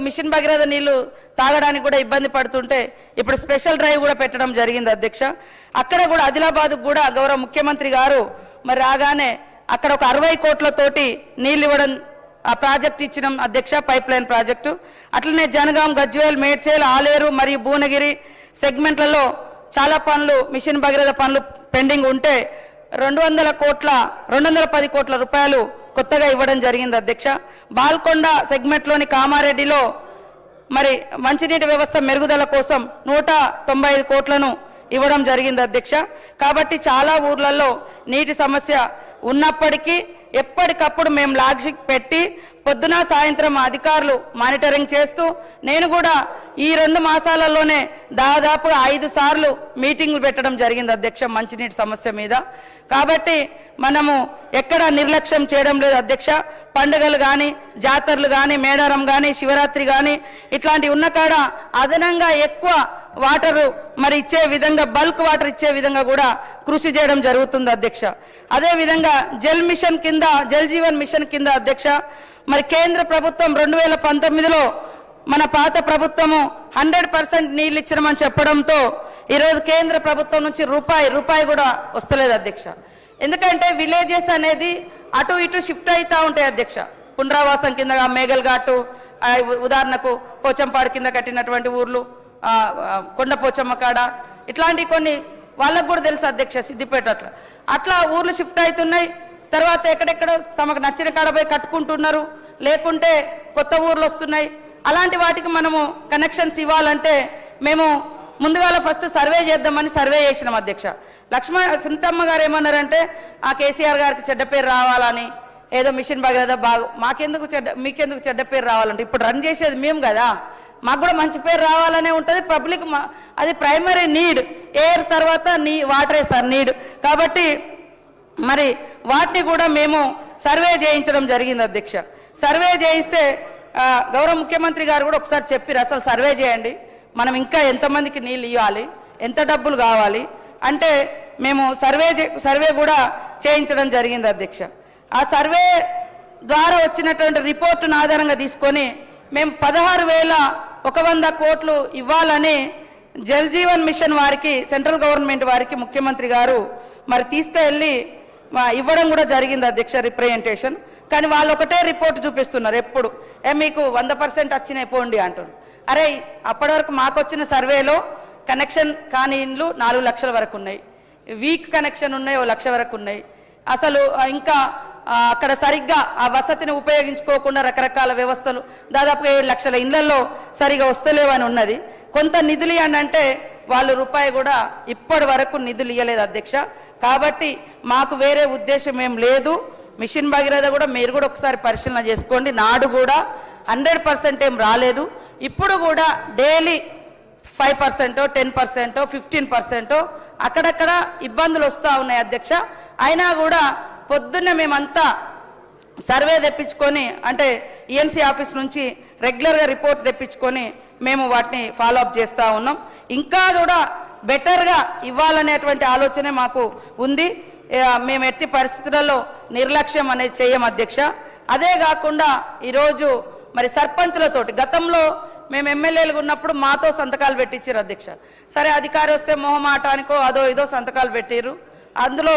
Machine Bhagiratha నీళ్లు తాగడానికి కూడా ఇబ్బంది పడుతుంటే ఇప్పుడు స్పెషల్ డ్రైవ్ కూడా పెట్టడం జరిగింది అధ్యక్ష. అక్కడ కూడా ఆదిలాబాద్ కూడా గౌరవ ముఖ్యమంత్రి గారు మరి రాగానే అక్కడ ఒక 60 కోట్లతోటి నీళ్లు ఇవ్వడం ఆ ప్రాజెక్ట్ ఇచ్చినాం అధ్యక్ష, పైప్ లైన్ ప్రాజెక్టు. అట్లనే జనగాం, గజ్వేల్, మేడ్చేల్, ఆలేరు మరియు భువనగిరి సెగ్మెంట్లలో చాలా పనులు మిషన్ భగీరథ పనులు పెండింగ్ ఉంటే 210 కోట్ల రూపాయలు కొత్తగా ఇవ్వడం జరిగింది అధ్యక్ష. బాల్కొండ సెగ్మెంట్లోని కామారెడ్డిలో మరి మంచినీటి వ్యవస్థ మెరుగుదల కోసం 195 కోట్లను ఇవ్వడం జరిగింది అధ్యక్ష. కాబట్టి చాలా ఊర్లలో నీటి సమస్య ఉన్నప్పటికీ ఎప్పటికప్పుడు మేము లాగ్షిక్ పెట్టి పొద్దున సాయంత్రం అధికారులు మానిటరింగ్ చేస్తూ నేను కూడా ఈ 2 మాసాలలోనే దాదాపు 5 సార్లు మీటింగ్లు పెట్టడం జరిగింది అధ్యక్ష మంచినీటి సమస్య మీద. కాబట్టి మనము ఎక్కడ నిర్లక్ష్యం చేయడం లేదు అధ్యక్ష. పండుగలు కానీ, జాతరలు కానీ, మేడారం కానీ, శివరాత్రి కానీ ఇట్లాంటివి ఉన్న కాడ అదనంగా ఎక్కువ వాటరు మరి ఇచ్చే విధంగా, బల్క్ వాటర్ ఇచ్చే విధంగా కూడా కృషి చేయడం జరుగుతుంది అధ్యక్ష. అదేవిధంగా జల్ మిషన్ కింద, జల్ జీవన్ మిషన్ కింద అధ్యక్ష మరి కేంద్ర ప్రభుత్వం 2019లో మన పాత ప్రభుత్వము 100% నీళ్ళు ఇచ్చినామని చెప్పడంతో ఈరోజు కేంద్ర ప్రభుత్వం నుంచి రూపాయి కూడా వస్తలేదు అధ్యక్ష. ఎందుకంటే విలేజెస్ అనేది అటు ఇటు షిఫ్ట్ అవుతూ ఉంటాయి అధ్యక్ష. పునరావాసం కింద మేఘల్ ఘాటు, ఉదాహరణకు పోచంపాడు కింద కట్టినటువంటి ఊర్లు, కొండపోచమ్మ కాడ, ఇట్లాంటి కొన్ని వాళ్ళకు కూడా తెలుసు అధ్యక్ష. సిద్దిపేట అట్లా ఊర్లు షిఫ్ట్ అవుతున్నాయి. తర్వాత ఎక్కడెక్కడో తమకు నచ్చిన కాడ పోయి కట్టుకుంటున్నారు, లేకుంటే కొత్త ఊర్లు వస్తున్నాయి. అలాంటి వాటికి మనము కనెక్షన్స్ ఇవ్వాలంటే మేము ముందుగా ఫస్ట్ సర్వే చేద్దామని సర్వే చేసినాం అధ్యక్ష. సునీతమ్మ గారు ఏమన్నారంటే ఆ కేసీఆర్ గారికి చెడ్డ పేరు రావాలని, ఏదో మిషన్ భగీరథ మీకెందుకు చెడ్డ పేరు రావాలంటే ఇప్పుడు రన్ చేసేది మేము కదా, మాకు కూడా మంచి పేరు రావాలనే ఉంటుంది. పబ్లిక్ అది ప్రైమరీ నీడ్, ఎయిర్ తర్వాత వాటరే సార్ నీడ్. కాబట్టి మరి వాటిని కూడా మేము సర్వే చేయించడం జరిగింది అధ్యక్ష. సర్వే చేయిస్తే గౌరవ ముఖ్యమంత్రి గారు కూడా ఒకసారి చెప్పారు, అసలు సర్వే చేయండి, మనం ఇంకా ఎంతమందికి నీళ్ళు ఇవ్వాలి, ఎంత డబ్బులు కావాలి అంటే మేము సర్వే కూడా చేయించడం జరిగింది అధ్యక్ష. ఆ సర్వే ద్వారా వచ్చినటువంటి రిపోర్టును ఆధారంగా తీసుకొని మేము 16,100 కోట్లు ఇవ్వాలని జల్ జీవన్ మిషన్ వారికి, సెంట్రల్ గవర్నమెంట్ వారికి ముఖ్యమంత్రి గారు మరి తీసుకెళ్ళి ఇవ్వడం కూడా జరిగింది అధ్యక్ష రిప్రజెంటేషన్. కానీ వాళ్ళు ఒకటే రిపోర్ట్ చూపిస్తున్నారు ఎప్పుడు, మీకు 100% వచ్చినాయి పోండి అంటున్నారు. అరే అప్పటి వరకు మాకు వచ్చిన సర్వేలో కనెక్షన్ కాని ఇండ్లు 4 లక్షల వరకు ఉన్నాయి, వీక్ కనెక్షన్ ఉన్నాయి 1 లక్ష వరకు ఉన్నాయి. అసలు ఇంకా అక్కడ సరిగ్గా ఆ వసతిని ఉపయోగించుకోకుండా రకరకాల వ్యవస్థలు దాదాపు 7 లక్షల ఇళ్లలో సరిగా వస్తలేవని ఉన్నది. కొంత నిధులు అంటే వాళ్ళు రూపాయి కూడా ఇప్పటి వరకు నిధులు ఇవ్వలేదు అధ్యక్ష. కాబట్టి మాకు వేరే ఉద్దేశం ఏం లేదు. మిషన్ భగీరథ కూడా మీరు కూడా ఒకసారి పరిశీలన చేసుకోండి. నాడు కూడా 100% ఏం రాలేదు. ఇప్పుడు కూడా డైలీ 5%, 10%, 15% అక్కడక్కడ ఇబ్బందులు వస్తూ ఉన్నాయి అధ్యక్ష. అయినా కూడా పొద్దున్నే మేమంతా సర్వే తెప్పించుకొని, అంటే ఈఎన్సీ ఆఫీస్ నుంచి రెగ్యులర్గా రిపోర్ట్ తెప్పించుకొని మేము వాటిని ఫాలోఅప్ చేస్తూ ఉన్నాం. ఇంకా కూడా బెటర్గా ఇవ్వాలనేటువంటి ఆలోచనే మాకు ఉంది. మేము ఎట్టి పరిస్థితులలో నిర్లక్ష్యం అనేది చేయం అధ్యక్ష. అదే కాకుండా ఈరోజు మరి సర్పంచులతోటి గతంలో మేము ఎమ్మెల్యేలు ఉన్నప్పుడు మాతో సంతకాలు పెట్టించారు అధ్యక్ష. సరే అధికారి వస్తే మొహమాటానికో అదో ఇదో సంతకాలు పెట్టిర్రు. అందులో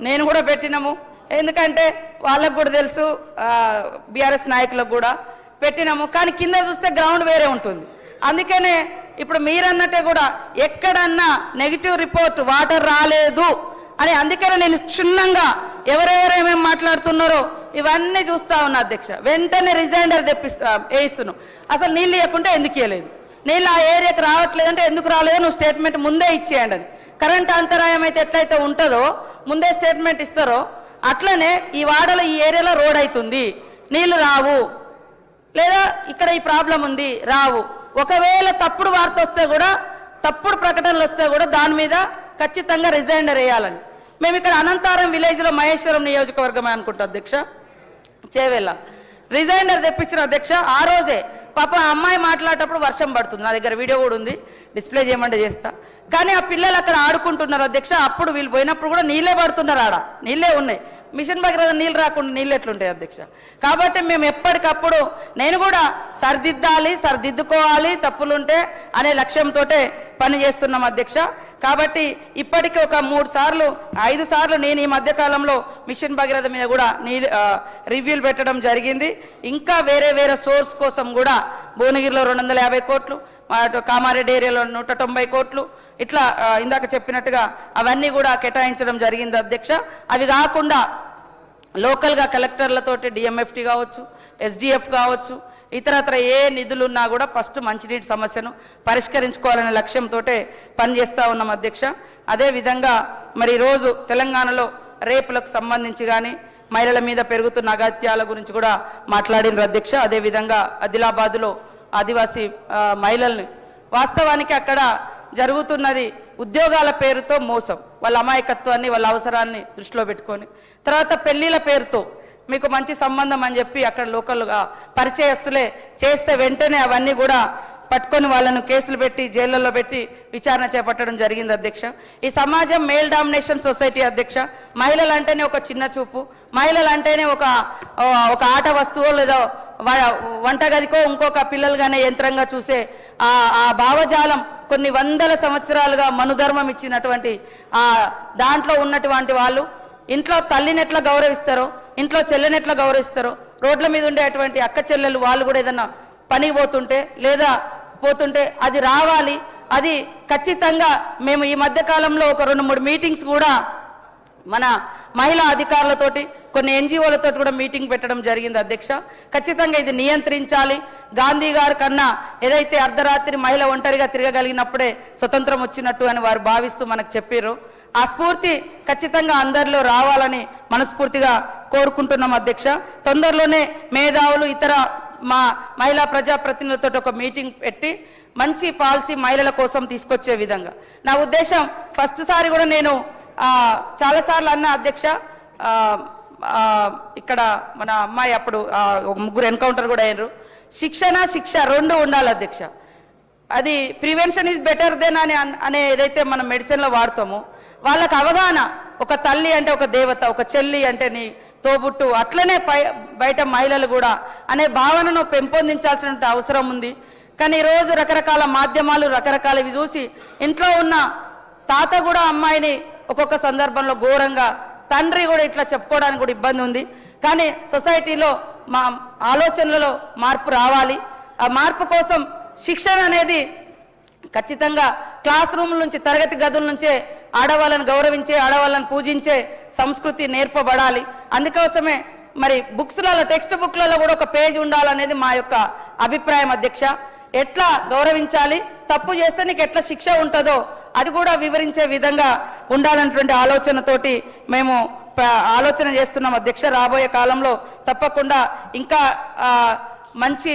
నేను కూడా పెట్టినాము. ఎందుకంటే వాళ్ళకు కూడా తెలుసు, బీఆర్ఎస్ నాయకులకు కూడా పెట్టినాము. కానీ కింద చూస్తే గ్రౌండ్ వేరే ఉంటుంది. అందుకనే ఇప్పుడు మీరన్నట్టే కూడా ఎక్కడన్నా నెగిటివ్ రిపోర్ట్ వాటర్ రాలేదు అని, అందుకనే నేను క్షుణ్ణంగా ఎవరెవరేమేమి మాట్లాడుతున్నారో ఇవన్నీ చూస్తా ఉన్నా అధ్యక్ష. వెంటనే రిజైండర్ వేయిస్తున్నాం. అసలు నీళ్ళు ఇవ్వకుంటే ఎందుకు ఇవ్వలేదు, నీళ్ళు ఆ ఏరియాకి రావట్లేదంటే ఎందుకు రాలేదో నువ్వు స్టేట్మెంట్ ముందే ఇచ్చేయండి అని. కరెంట్ అంతరాయం అయితే ఎట్లయితే ఉంటుందో ముందే స్టేట్మెంట్ ఇస్తారో అట్లనే ఈ వాడలో ఈ ఏరియాలో రోడ్ అవుతుంది, నీళ్లు రావు, లేదా ఇక్కడ ఈ ప్రాబ్లం ఉంది రావు. ఒకవేళ తప్పుడు వార్త వస్తే కూడా, తప్పుడు ప్రకటనలు వస్తే కూడా దాని మీద ఖచ్చితంగా రిజైండర్ వేయాలని. మేము ఇక్కడ అనంతారం విలేజ్లో మహేశ్వరం నియోజకవర్గమే అనుకుంటాం అధ్యక్ష, చేవెళ్ళ రిజైండర్ తెప్పించిన అధ్యక్ష. ఆ రోజే పాప అమ్మాయి మాట్లాడేటప్పుడు వర్షం పడుతుంది, నా దగ్గర వీడియో కూడా ఉంది, డిస్ప్లే చేయమంటే చేస్తా. కానీ ఆ పిల్లలు అక్కడ ఆడుకుంటున్నారు అధ్యక్ష. అప్పుడు వీళ్ళు పోయినప్పుడు కూడా నీళ్ళే పడుతున్నారు, ఆడ నీళ్ళే ఉన్నాయి. మిషన్ భగీరథ నీళ్ళు రాకుండా నీళ్ళు ఎట్లుంటాయి అధ్యక్ష? కాబట్టి మేము ఎప్పటికప్పుడు నేను కూడా సరిదిద్దాలి, సరిదిద్దుకోవాలి తప్పులుంటే అనే లక్ష్యంతో పని చేస్తున్నాం అధ్యక్ష. కాబట్టి ఇప్పటికీ ఒక 3 సార్లు 5 సార్లు నేను ఈ మధ్యకాలంలో మిషన్ భగీరథ మీద కూడా రివ్యూలు పెట్టడం జరిగింది. ఇంకా వేరే సోర్స్ కోసం కూడా భువనగిరిలో 250 కోట్లు, కామారెడ్డి ఏరియాలో 190 కోట్లు, ఇట్లా ఇందాక చెప్పినట్టుగా అవన్నీ కూడా కేటాయించడం జరిగింది అధ్యక్ష. అవి కాకుండా లోకల్గా కలెక్టర్లతోటి డిఎంఎఫ్టీ కావచ్చు, ఎస్డిఎఫ్ కావచ్చు, ఇతరత్ర ఏ నిధులున్నా కూడా ఫస్ట్ మంచినీటి సమస్యను పరిష్కరించుకోవాలనే లక్ష్యంతో పనిచేస్తూ ఉన్నాం అధ్యక్ష. అదేవిధంగా మరి ఈరోజు తెలంగాణలో రేపులకు సంబంధించి కానీ మహిళల మీద పెరుగుతున్న అగత్యాల గురించి కూడా మాట్లాడినారు అధ్యక్ష. అదేవిధంగా ఆదిలాబాద్లో ఆదివాసీ మహిళల్ని వాస్తవానికి అక్కడ జరుగుతున్నది ఉద్యోగాల పేరుతో మోసం, వాళ్ళ అమాయకత్వాన్ని వాళ్ళ అవసరాన్ని దృష్టిలో పెట్టుకొని, తర్వాత పెళ్లిల పేరుతో మీకు మంచి సంబంధం అని చెప్పి అక్కడ లోకల్గా పరిచయస్తులే చేస్తే వెంటనే అవన్నీ కూడా పట్టుకొని వాళ్ళను కేసులు పెట్టి జైళ్ళల్లో పెట్టి విచారణ చేపట్టడం జరిగింది అధ్యక్ష. ఈ సమాజం మేల్ డామినేషన్ సొసైటీ అధ్యక్ష. మహిళలు అంటేనే ఒక చిన్న చూపు, మహిళలు అంటేనే ఒక ఆట వస్తువు లేదా వంటగదికో ఇంకొక పిల్లలుగానే యంత్రంగా చూసే ఆ భావజాలం కొన్ని వందల సంవత్సరాలుగా మనుధర్మం ఇచ్చినటువంటి దాంట్లో ఉన్నటువంటి వాళ్ళు ఇంట్లో తల్లిని ఎట్లా గౌరవిస్తారో, ఇంట్లో చెల్లెని ఎట్లా గౌరవిస్తారో, రోడ్ల మీద ఉండేటువంటి అక్క చెల్లెలు వాళ్ళు కూడా ఏదన్నా పనికి పోతుంటే అది రావాలి. అది ఖచ్చితంగా మేము ఈ మధ్య కాలంలో ఒక 2-3 మీటింగ్స్ కూడా మన మహిళా అధికారులతోటి కొన్ని ఎన్జిఓలతో కూడా మీటింగ్ పెట్టడం జరిగింది అధ్యక్ష. ఖచ్చితంగా ఇది నియంత్రించాలి. గాంధీ గారి కన్నా ఏదైతే అర్ధరాత్రి మహిళ ఒంటరిగా తిరగగలిగినప్పుడే స్వతంత్రం వచ్చినట్టు అని వారు భావిస్తూ మనకు చెప్పారు. ఆ స్ఫూర్తి ఖచ్చితంగా అందరిలో రావాలని మనస్ఫూర్తిగా కోరుకుంటున్నాం అధ్యక్ష. తొందరలోనే మేధావులు ఇతర మా మహిళా ప్రజాప్రతినిధులతో ఒక మీటింగ్ పెట్టి మంచి పాలసీ మహిళల కోసం తీసుకొచ్చే విధంగా నా ఉద్దేశం. ఫస్ట్ సారి కూడా నేను చాలాసార్లు అన్న అధ్యక్ష, ఇక్కడ మన అమ్మాయి అప్పుడు ఒక 3 ఎన్కౌంటర్ కూడా అయ్యారు. శిక్ష 2 ఉండాలి అధ్యక్ష. అది ప్రివెన్షన్ ఈజ్ బెటర్ దెన్ అనే ఏదైతే మనం మెడిసిన్లో వాడతామో వాళ్ళకి అవగాహన, ఒక తల్లి అంటే ఒక దేవత, ఒక చెల్లి అంటే నీ తోబుట్టు, అట్లనే బయట మహిళలు కూడా అనే భావనను పెంపొందించాల్సిన అవసరం ఉంది. కానీ ఈరోజు రకరకాల మాధ్యమాలు రకరకాలవి చూసి ఇంట్లో ఉన్న తాత కూడా అమ్మాయిని ఒక్కొక్క సందర్భంలో ఘోరంగా, తండ్రి కూడా ఇట్లా చెప్పుకోవడానికి కూడా ఇబ్బంది ఉంది. కానీ సొసైటీలో మా ఆలోచనలలో మార్పు రావాలి. ఆ మార్పు కోసం శిక్షణ అనేది ఖచ్చితంగా క్లాస్ రూమ్ నుంచి, తరగతి గదుల నుంచే ఆడవాళ్ళని గౌరవించే, ఆడవాళ్ళని పూజించే సంస్కృతి నేర్పబడాలి. అందుకోసమే మరి బుక్స్లలో, టెక్స్ట్ బుక్లలో కూడా ఒక పేజ్ ఉండాలనేది మా యొక్క అభిప్రాయం అధ్యక్ష. ఎట్లా గౌరవించాలి, తప్పు చేస్తే నీకు ఎట్లా శిక్ష ఉంటుందో అది కూడా వివరించే విధంగా ఉండాలన్నటువంటి ఆలోచనతోటి మేము ఆలోచన చేస్తున్నాం అధ్యక్ష. రాబోయే కాలంలో తప్పకుండా ఇంకా మంచి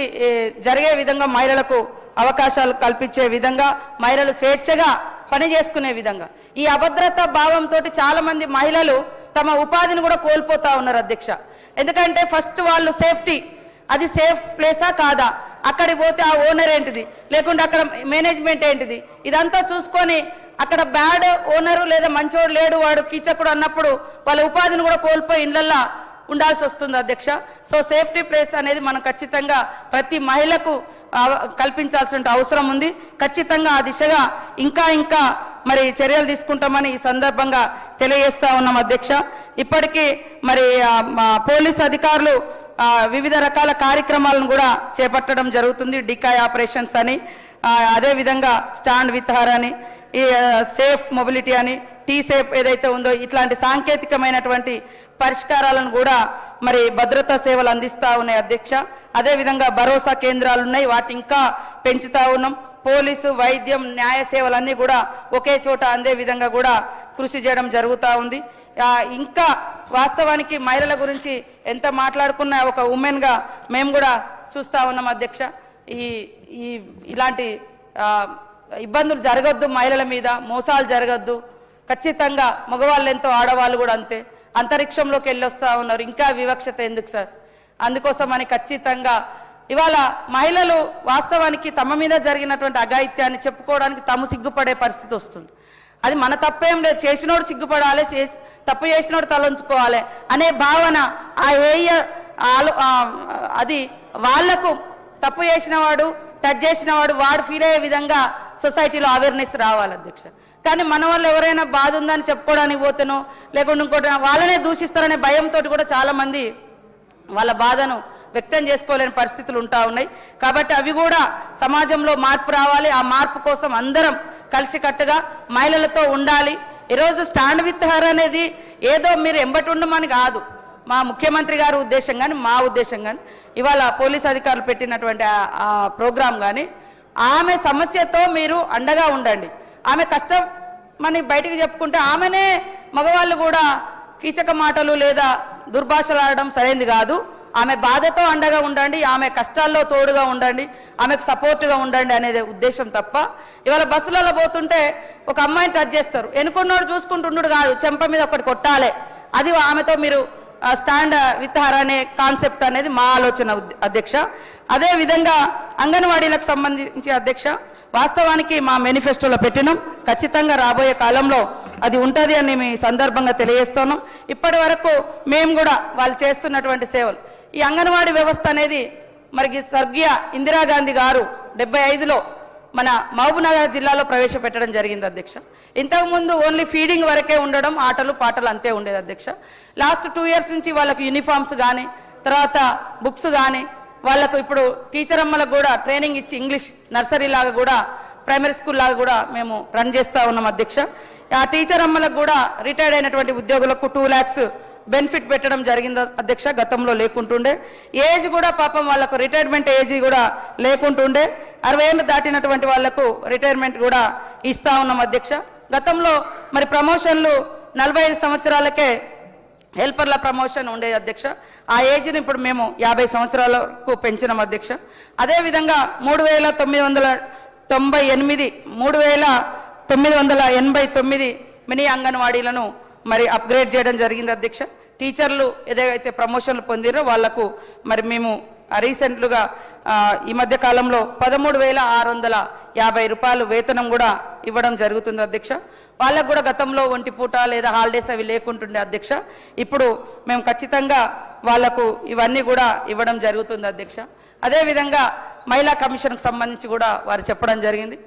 జరిగే విధంగా, మహిళలకు అవకాశాలు కల్పించే విధంగా, మహిళలు స్వేచ్ఛగా పని చేసుకునే విధంగా. ఈ అభద్రతా భావంతో చాలా మంది మహిళలు తమ ఉపాధిని కూడా కోల్పోతా ఉన్నారు అధ్యక్ష. ఎందుకంటే ఫస్ట్ వాళ్ళు సేఫ్టీ, అది సేఫ్ ప్లేసా కాదా, అక్కడికి పోతే ఆ ఓనర్ ఏంటిది, లేకుంటే అక్కడ మేనేజ్మెంట్ ఏంటిది, ఇదంతా చూసుకొని అక్కడ బ్యాడ్ ఓనరు లేదా మంచోడు లేడు, వాడు కీచకుడు అన్నప్పుడు వాళ్ళ ఉపాధిని కూడా కోల్పోయి ఇళ్లల్లో ఉండాల్సి వస్తుంది అధ్యక్ష. సో సేఫ్టీ ప్లేస్ అనేది మనం ఖచ్చితంగా ప్రతి మహిళకు కల్పించాల్సిన అవసరం ఉంది. ఖచ్చితంగా ఆ దిశగా ఇంకా మరి చర్యలు తీసుకుంటామని ఈ సందర్భంగా తెలియజేస్తా ఉన్నాం అధ్యక్ష. ఇప్పటికీ మరి పోలీస్ అధికారులు వివిధ రకాల కార్యక్రమాలను కూడా చేపట్టడం జరుగుతుంది. డికాయ్ ఆపరేషన్స్ అని, అదేవిధంగా స్టాండ్ విత్ హర్ అని, ఈ సేఫ్ మొబిలిటీ అని, టీ సేఫ్ ఏదైతే ఉందో ఇట్లాంటి సాంకేతికమైనటువంటి పరిష్కారాలను కూడా మరి భద్రతా సేవలు అందిస్తూ ఉన్నాయి అధ్యక్ష. అదేవిధంగా భరోసా కేంద్రాలు ఉన్నాయి, వాటి ఇంకా పెంచుతూ ఉన్నాం. పోలీసు, వైద్యం, న్యాయ సేవలన్నీ కూడా ఒకే చోట అందే విధంగా కూడా కృషి చేయడం జరుగుతూ ఉంది. ఇంకా వాస్తవానికి మహిళల గురించి ఎంత మాట్లాడుకున్నా ఒక ఉమెన్గా మేము కూడా చూస్తూ ఉన్నాం అధ్యక్ష. ఇలాంటి ఇబ్బందులు జరగద్దు, మహిళల మీద మోసాలు జరగద్దు. ఖచ్చితంగా మగవాళ్ళు ఎంతో, ఆడవాళ్ళు కూడా అంతే. అంతరిక్షంలోకి వెళ్ళొస్తూ ఉన్నారు, ఇంకా వివక్షత ఎందుకు సార్? అందుకోసమని ఖచ్చితంగా ఇవాళ మహిళలు వాస్తవానికి తమ మీద జరిగినటువంటి అఘాయిత్యాన్ని చెప్పుకోవడానికి తాము సిగ్గుపడే పరిస్థితి వస్తుంది. అది మన తప్పేం లేదు, చేసినోడు సిగ్గుపడాలి, తప్పు చేసినోడు తలంచుకోవాలి అనే భావన అది వాళ్లకు తప్పు చేసినవాడు టచ్ చేసినవాడు వాడు ఫీల్ అయ్యే విధంగా సొసైటీలో అవేర్నెస్ రావాలి అధ్యక్ష. కానీ మన వాళ్ళు ఎవరైనా బాధ ఉందని చెప్పుకోవడానికి పోతేనో లేకుంటే ఇంకోటి వాళ్ళనే దూషిస్తారనే భయంతో కూడా చాలామంది వాళ్ళ బాధను వ్యక్తం చేసుకోలేని పరిస్థితులు ఉంటా ఉన్నాయి. కాబట్టి అవి కూడా సమాజంలో మార్పు రావాలి. ఆ మార్పు కోసం అందరం కలిసికట్టుగా మహిళలతో ఉండాలి. ఈరోజు స్టాండ్ విత్ హర్ అనేది ఏదో మీరు ఎంబటి ఉండమని కాదు, మా ముఖ్యమంత్రి గారి ఉద్దేశం కానీ మా ఉద్దేశం కానీ ఇవాళ పోలీస్ అధికారులు పెట్టినటువంటి ఆ ప్రోగ్రాం కానీ ఆమె సమస్యతో మీరు అండగా ఉండండి. ఆమె కష్టం అని బయటికి చెప్పుకుంటే ఆమెనే మగవాళ్ళు కూడా కీచక మాటలు లేదా దుర్భాషలు ఆడడం సరైనది కాదు. ఆమె బాధతో అండగా ఉండండి, ఆమె కష్టాల్లో తోడుగా ఉండండి, ఆమెకు సపోర్ట్గా ఉండండి అనేది ఉద్దేశం తప్ప ఇవాళ బస్సులలో పోతుంటే ఒక అమ్మాయిని టచ్ చేస్తారు, ఎన్నుకున్నోడు చూసుకుంటుండు కాదు, చెంప మీద ఒకటి కొట్టాలి. అది ఆమెతో మీరు స్టాండ్ విత్ హర్ అనే కాన్సెప్ట్ అనేది మా ఆలోచన అధ్యక్ష. అదేవిధంగా అంగన్వాడీలకు సంబంధించి అధ్యక్ష వాస్తవానికి మా మేనిఫెస్టోలో పెట్టినాం, ఖచ్చితంగా రాబోయే కాలంలో అది ఉంటుంది అని మీ సందర్భంగా తెలియజేస్తున్నాం. ఇప్పటి వరకు మేము కూడా వాళ్ళు చేస్తున్నటువంటి సేవలు ఈ అంగన్వాడీ వ్యవస్థ అనేది మరి స్వర్గీయ ఇందిరాగాంధీ గారు 75లో మన మహబూబ్నగర్ జిల్లాలో ప్రవేశపెట్టడం జరిగింది అధ్యక్ష. ఇంతకుముందు ఓన్లీ ఫీడింగ్ వరకే ఉండడం, ఆటలు పాటలు అంతే ఉండేది అధ్యక్ష. లాస్ట్ 2 years నుంచి వాళ్ళకు యూనిఫామ్స్ కానీ తర్వాత బుక్స్ కానీ వాళ్ళకు ఇప్పుడు టీచర్ అమ్మలకు కూడా ట్రైనింగ్ ఇచ్చి ఇంగ్లీష్ నర్సరీ లాగా కూడా ప్రైమరీ స్కూల్ లాగా కూడా మేము రన్ చేస్తూ ఉన్నాం అధ్యక్ష. ఆ టీచర్ అమ్మలకు కూడా రిటైర్డ్ అయినటువంటి ఉద్యోగులకు 2 lakhs బెనిఫిట్ పెట్టడం జరిగింది అధ్యక్ష. గతంలో లేకుంటుండే ఏజ్ కూడా పాపం వాళ్ళకు రిటైర్మెంట్ ఏజ్ కూడా లేకుంటుండే 60 ఏళ్ళు దాటినటువంటి వాళ్లకు రిటైర్మెంట్ కూడా ఇస్తా ఉన్నాం అధ్యక్ష. గతంలో మరి ప్రమోషన్లు 45 సంవత్సరాలకే హెల్పర్ల ప్రమోషన్ ఉండేది అధ్యక్ష. ఆ ఏజ్ని ఇప్పుడు మేము 50 సంవత్సరాలకు పెంచినాం అధ్యక్ష. అదేవిధంగా 3989 మినీ అంగన్వాడీలను మరి అప్గ్రేడ్ చేయడం జరిగింది అధ్యక్ష. టీచర్లు ఏదైతే ప్రమోషన్లు పొందిరో వాళ్లకు మరి మేము రీసెంట్లుగా ఈ మధ్య కాలంలో 13,650 రూపాయలు వేతనం కూడా ఇవ్వడం జరుగుతుంది అధ్యక్ష. వాళ్ళకు కూడా గతంలో ఒంటి పూట లేదా హాలిడేస్ అవి లేకుంటుండే అధ్యక్ష. ఇప్పుడు మేము ఖచ్చితంగా వాళ్లకు ఇవన్నీ కూడా ఇవ్వడం జరుగుతుంది అధ్యక్ష. అదేవిధంగా మహిళా కమిషన్కు సంబంధించి కూడా వారు చెప్పడం జరిగింది.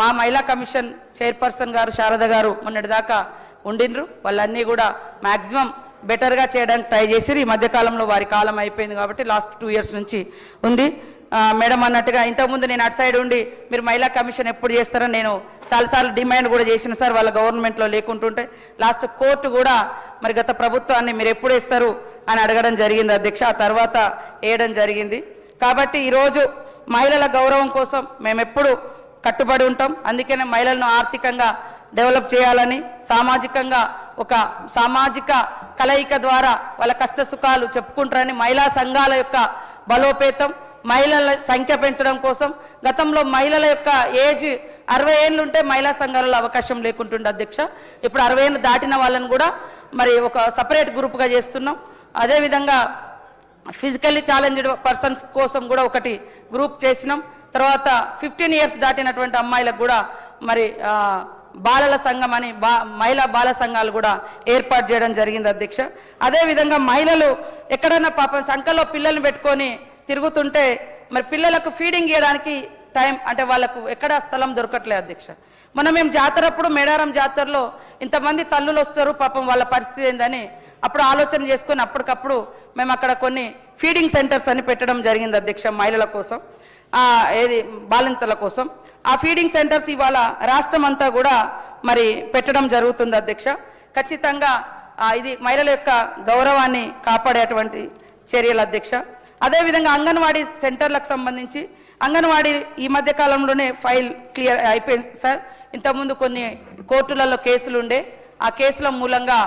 మా మహిళా కమిషన్ చైర్పర్సన్ గారు శారద గారు మొన్నటిదాకా ఉండినరు, వాళ్ళన్నీ కూడా మ్యాక్సిమం బెటర్గా చేయడానికి ట్రై చేసి ఈ మధ్యకాలంలో వారి కాలం అయిపోయింది కాబట్టి లాస్ట్ 2 years నుంచి ఉంది. మేడం అన్నట్టుగా ఇంతకుముందు నేను అటు సైడ్ ఉండి మీరు మహిళా కమిషన్ ఎప్పుడు చేస్తారని నేను చాలాసార్లు డిమాండ్ కూడా చేసిన సార్, వాళ్ళ గవర్నమెంట్లో లేకుంటుంటే లాస్ట్ కోర్టు కూడా మరి గత ప్రభుత్వాన్ని మీరు ఎప్పుడు వేస్తారు అని అడగడం జరిగింది అధ్యక్ష. ఆ తర్వాత వేయడం జరిగింది. కాబట్టి ఈరోజు మహిళల గౌరవం కోసం మేము ఎప్పుడు కట్టుబడి ఉంటాం. అందుకనే మహిళలను ఆర్థికంగా డెవలప్ చేయాలని, సామాజికంగా ఒక సామాజిక కలయిక ద్వారా వాళ్ళ కష్ట సుఖాలు చెప్పుకుంటారని మహిళా సంఘాల యొక్క బలోపేతం, మహిళల సంఖ్య పెంచడం కోసం గతంలో మహిళల యొక్క ఏజ్ 60 ఏళ్ళు ఉంటే మహిళా సంఘాలలో అవకాశం లేకుంటుండే అధ్యక్ష. ఇప్పుడు 60 ఏళ్ళు దాటిన వాళ్ళని కూడా మరి ఒక సపరేట్ గ్రూప్గా చేస్తున్నాం. అదేవిధంగా ఫిజికల్లీ ఛాలెంజ్డ్ పర్సన్స్ కోసం కూడా ఒకటి గ్రూప్ చేసినాం. తర్వాత 15 years దాటినటువంటి అమ్మాయిలకు కూడా మరి బాలల సంఘం అని మహిళా బాల సంఘాలు కూడా ఏర్పాటు చేయడం జరిగింది అధ్యక్ష. అదేవిధంగా మహిళలు ఎక్కడైనా పాపం సంఖ్యలో పిల్లల్ని పెట్టుకొని తిరుగుతుంటే మరి పిల్లలకు ఫీడింగ్ చేయడానికి టైం అంటే వాళ్ళకు ఎక్కడ స్థలం దొరకట్లేదు అధ్యక్ష. మేము జాతరప్పుడు మేడారం జాతరలో ఇంతమంది తల్లులు వస్తారు, పాపం వాళ్ళ పరిస్థితి ఏందని అప్పుడు ఆలోచన చేసుకొని అప్పటికప్పుడు మేము అక్కడ కొన్ని ఫీడింగ్ సెంటర్స్ అని పెట్టడం జరిగింది అధ్యక్ష మహిళల కోసం, ఏది బాలింతల కోసం. ఆ ఫీడింగ్ సెంటర్స్ ఇవాళ రాష్ట్రం అంతా కూడా మరి పెట్టడం జరుగుతుంది అధ్యక్ష. ఖచ్చితంగా ఇది మహిళల యొక్క గౌరవాన్ని కాపాడేటువంటి చర్యలు అధ్యక్ష. అదేవిధంగా అంగన్వాడీ సెంటర్లకు సంబంధించి అంగన్వాడీ ఈ మధ్య కాలంలోనే ఫైల్ క్లియర్ అయిపోయింది సార్. ఇంతకుముందు కొన్ని కోర్టులలో కేసులు ఉండే, ఆ కేసుల మూలంగా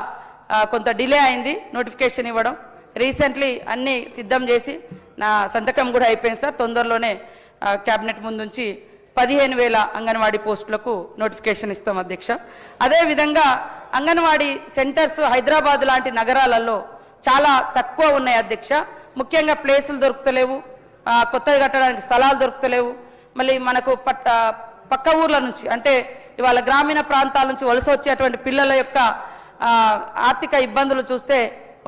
కొంత డిలే అయింది నోటిఫికేషన్ ఇవ్వడం. రీసెంట్లీ అన్నీ సిద్ధం చేసి నా సంతకం కూడా అయిపోయింది సార్. తొందరలోనే క్యాబినెట్ ముందుంచి 15,000 అంగన్వాడీ పోస్టులకు నోటిఫికేషన్ ఇస్తాం అధ్యక్ష. అదేవిధంగా అంగన్వాడీ సెంటర్స్ హైదరాబాద్ లాంటి నగరాలలో చాలా తక్కువ ఉన్నాయి అధ్యక్ష. ముఖ్యంగా ప్లేసులు దొరుకుతలేవు, కొత్తగా కట్టడానికి స్థలాలు దొరుకుతలేవు, మళ్ళీ మనకు పక్క ఊర్ల నుంచి అంటే ఇవాళ గ్రామీణ ప్రాంతాల నుంచి వలస వచ్చేటువంటి పిల్లల యొక్క ఆర్థిక ఇబ్బందులు చూస్తే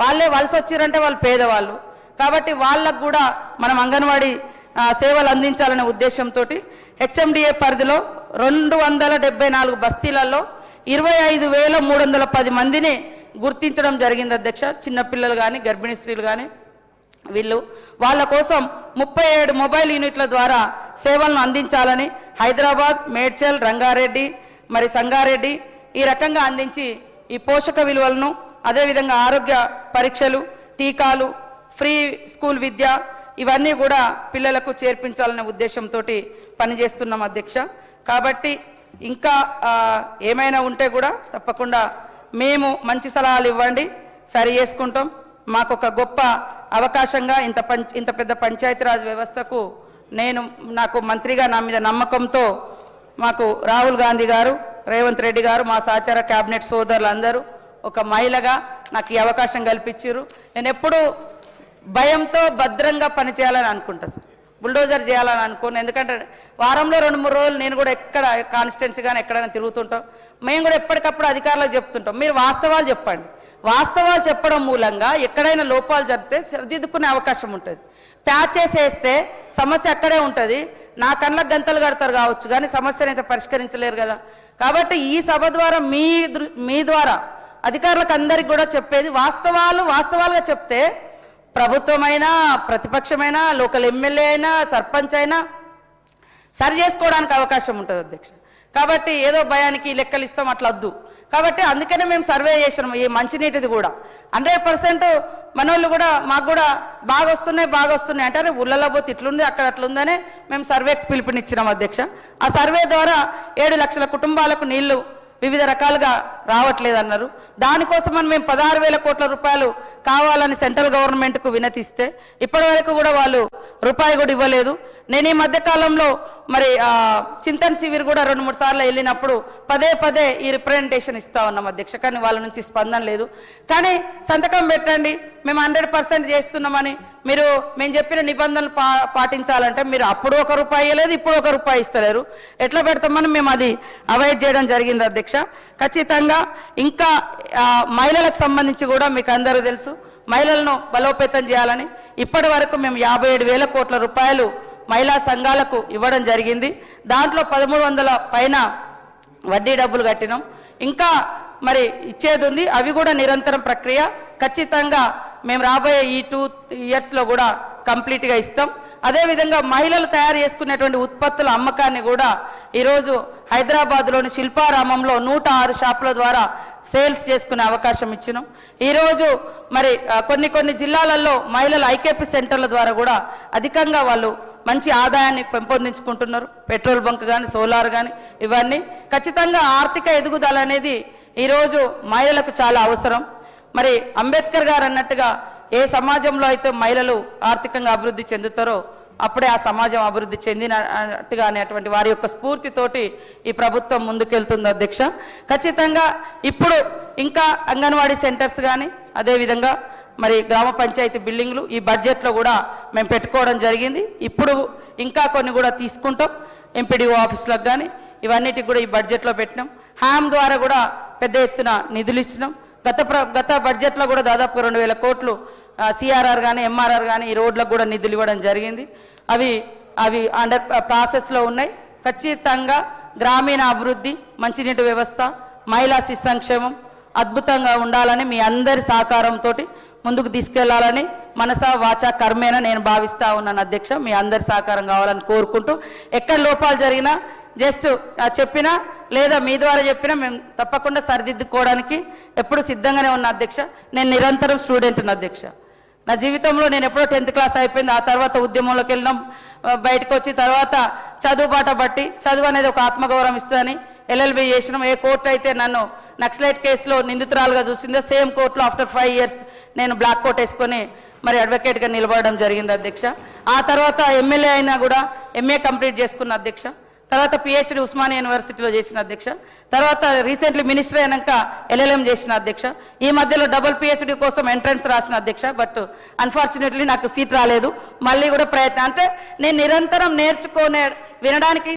వాళ్ళే వలస వచ్చిరంటే వాళ్ళు పేదవాళ్ళు కాబట్టి వాళ్ళకు కూడా మనం అంగన్వాడీ సేవలు అందించాలనే ఉద్దేశంతో హెచ్ఎండిఏ పరిధిలో 274 బస్తీలలో 25,310 మందిని గుర్తించడం జరిగింది అధ్యక్ష. చిన్నపిల్లలు కానీ గర్భిణీ స్త్రీలు కానీ వాళ్ళ కోసం 37 మొబైల్ యూనిట్ల ద్వారా సేవలను అందించాలని హైదరాబాద్, మేడ్చల్, రంగారెడ్డి, మరి సంగారెడ్డి ఈ రకంగా అందించి ఈ పోషక విలువలను అదేవిధంగా ఆరోగ్య పరీక్షలు, టీకాలు, ఫ్రీ స్కూల్ విద్య ఇవన్నీ కూడా పిల్లలకు చేర్పించాలనే ఉద్దేశంతో పనిచేస్తున్నాం అధ్యక్ష. కాబట్టి ఇంకా ఏమైనా ఉంటే కూడా తప్పకుండా మేము మంచి సలహాలు ఇవ్వండి, సరి చేసుకుంటాం. మాకు ఒక గొప్ప అవకాశంగా ఇంత పెద్ద పంచాయతీరాజ్ వ్యవస్థకు నాకు మంత్రిగా నా మీద నమ్మకంతో మాకు రాహుల్ గాంధీ గారు, రేవంత్ రెడ్డి గారు, మా సహచార కేబినెట్ సోదరులు అందరూ ఒక మహిళగా నాకు ఈ అవకాశం కల్పించారు. నేను ఎప్పుడు భయంతో భద్రంగా పనిచేయాలని అనుకుంటా సార్, బుల్డోజర్ చేయాలని అనుకోను. ఎందుకంటే వారంలో 2-3 రోజులు నేను కూడా ఎక్కడ కాన్స్టిట్యున్సీ కానీ ఎక్కడైనా తిరుగుతుంటాం. మేము కూడా ఎప్పటికప్పుడు అధికారులకు చెప్తుంటాం, మీరు వాస్తవాలు చెప్పండి. వాస్తవాలు చెప్పడం మూలంగా ఎక్కడైనా లోపాలు జరిగితే సరిదిద్దుకునే అవకాశం ఉంటుంది. ప్యాచెస్ వేస్తే సమస్య అక్కడే ఉంటుంది. నా కళ్ళకు గంతలు కడతారు కావచ్చు కానీ సమస్యను అయితే పరిష్కరించలేరు కదా. కాబట్టి ఈ సభ ద్వారా మీ ద్వారా అధికారులకు అందరికి కూడా చెప్పేది వాస్తవాలుగా చెప్తే ప్రభుత్వమైనా, ప్రతిపక్షమైనా, లోకల్ ఎమ్మెల్యే అయినా, సర్పంచ్ అయినా సరి చేసుకోవడానికి అవకాశం ఉంటుంది అధ్యక్ష. కాబట్టి ఏదో భయానికి లెక్కలు ఇస్తాం అట్లా వద్దు. కాబట్టి అందుకనే మేము సర్వే చేసినాం. ఈ మంచినీటిది కూడా 100% మనోళ్ళు కూడా మాకు కూడా బాగా వస్తున్నాయి అంటే ఊళ్ళలో పోతే ఇట్లుంది అక్కడ అట్లుందనే మేము సర్వేకి పిలుపునిచ్చినాం అధ్యక్ష. ఆ సర్వే ద్వారా 7 లక్షల కుటుంబాలకు నీళ్లు వివిధ రకాలుగా రావట్లేదు అన్నారు. దానికోసమని మేము 16,000 కోట్ల రూపాయలు కావాలని సెంట్రల్ గవర్నమెంట్కు వినతిస్తే ఇప్పటి వరకు కూడా వాళ్ళు రూపాయి కూడా ఇవ్వలేదు. నేను ఈ మధ్య కాలంలో మరి చింతన్ శివిర్ కూడా 2-3 సార్లు వెళ్ళినప్పుడు పదే ఈ రిప్రజెంటేషన్ ఇస్తా ఉన్నాం అధ్యక్ష, కానీ వాళ్ళ నుంచి స్పందన లేదు. కానీ సంతకం పెట్టండి మేము 100% చేస్తున్నామని, మేము చెప్పిన నిబంధనలు పాటించాలంటే మీరు అప్పుడు 1 రూపాయి ఇవ్వలేదు, ఇప్పుడు 1 రూపాయి ఇస్తలేరు. ఎట్లా పెడతామని మేము అది అవాయిడ్ చేయడం జరిగింది అధ్యక్ష. ఖచ్చితంగా ఇంకా మహిళలకు సంబంధించి కూడా మీకు అందరూ తెలుసు, మహిళలను బలోపేతం చేయాలని ఇప్పటి వరకు మేము 57,000 కోట్ల రూపాయలు మహిళా సంఘాలకు ఇవ్వడం జరిగింది. దాంట్లో 1,300 పైన వడ్డీ డబ్బులు కట్టినాం. ఇంకా మరి ఇచ్చేది ఉంది, అవి కూడా నిరంతరం ప్రక్రియ. ఖచ్చితంగా మేము రాబోయే ఈ 2 ఇయర్స్లో కూడా కంప్లీట్గా ఇస్తాం. అదేవిధంగా మహిళలు తయారు చేసుకునేటువంటి ఉత్పత్తుల అమ్మకాన్ని కూడా ఈరోజు హైదరాబాద్లోని శిల్పారామంలో 106 షాపుల ద్వారా సేల్స్ చేసుకునే అవకాశం ఇచ్చినాం. ఈరోజు మరి కొన్ని జిల్లాలలో మహిళల ఐకేపీ సెంటర్ల ద్వారా కూడా అధికంగా వాళ్ళు మంచి ఆదాయాన్ని పెంపొందించుకుంటున్నారు. పెట్రోల్ బంక్ కానీ, సోలార్ కానీ ఇవన్నీ ఖచ్చితంగా ఆర్థిక ఎదుగుదల అనేది ఈరోజు మహిళలకు చాలా అవసరం. మరి అంబేద్కర్ గారు అన్నట్టుగా ఏ సమాజంలో అయితే మహిళలు ఆర్థికంగా అభివృద్ధి చెందుతారో అప్పుడే ఆ సమాజం అభివృద్ధి చెందినట్టుగా అనేటువంటి వారి యొక్క స్ఫూర్తితోటి ఈ ప్రభుత్వం ముందుకెళ్తుంది అధ్యక్ష. ఖచ్చితంగా ఇప్పుడు ఇంకా అంగన్వాడీ సెంటర్స్ కానీ అదేవిధంగా మరి గ్రామ పంచాయతీ బిల్డింగ్లు ఈ బడ్జెట్లో కూడా మేము పెట్టుకోవడం జరిగింది. ఇప్పుడు ఇంకా కొన్ని కూడా తీసుకుంటాం. ఎంపీడీఓ ఆఫీసులకు కానీ ఇవన్నిటికి కూడా ఈ బడ్జెట్లో పెట్టినాం. హ్యామ్ ద్వారా కూడా పెద్ద ఎత్తున నిధులు ఇచ్చినాం. గత బడ్జెట్లో కూడా దాదాపు 2,000 కోట్లు సిఆర్ఆర్ కానీ, ఎంఆర్ఆర్ కానీ ఈ రోడ్లకు కూడా నిధులు ఇవ్వడం జరిగింది. అవి అండర్ ప్రాసెస్లో ఉన్నాయి. ఖచ్చితంగా గ్రామీణ అభివృద్ధి, మంచినీటి వ్యవస్థ, మహిళా శిశు సంక్షేమం అద్భుతంగా ఉండాలని మీ అందరి సహకారంతో ముందుకు తీసుకెళ్లాలని మనసా వాచా కర్మేనా నేను భావిస్తా ఉన్నాను అధ్యక్ష. మీ అందరి సహకారం కావాలని కోరుకుంటూ ఎక్కడ లోపాలు జరిగినా జస్ట్ చెప్పినా లేదా మీ ద్వారా చెప్పినా మేము తప్పకుండా సరిదిద్దుకోవడానికి ఎప్పుడు సిద్ధంగానే ఉన్నా అధ్యక్ష. నేను నిరంతరం స్టూడెంట్ని అధ్యక్ష. నా జీవితంలో నేను ఎప్పుడో 10th క్లాస్ అయిపోయింది. ఆ తర్వాత ఉద్యమంలోకి వెళ్ళినాం, బయటకు వచ్చి తర్వాత చదువు బాట బట్టి చదువు అనేది ఒక ఆత్మగౌరవం ఇస్తుందని LLB చేసినాం. ఏ కోర్టు అయితే నన్ను నక్సలైట్ కేసులో నిందితురాలుగా చూసిందో సేమ్ కోర్టులో ఆఫ్టర్ 5 years నేను బ్లాక్ కోట్ వేసుకొని మరి అడ్వకేట్గా నిలబడడం జరిగింది అధ్యక్ష. ఆ తర్వాత ఎమ్మెల్యే అయినా కూడా MA కంప్లీట్ చేసుకున్న అధ్యక్ష. తర్వాత PhD ఉస్మానియా యూనివర్సిటీలో చేసిన అధ్యక్ష. తర్వాత రీసెంట్లీ మినిస్టర్ అయినాక LLM చేసిన అధ్యక్ష. ఈ మధ్యలో డబుల్ PhD కోసం ఎంట్రన్స్ రాసిన అధ్యక్ష. బట్ అన్ఫార్చునేట్లీ నాకు సీట్ రాలేదు. మళ్ళీ కూడా ప్రయత్నం అంటే నేను నిరంతరం వినడానికి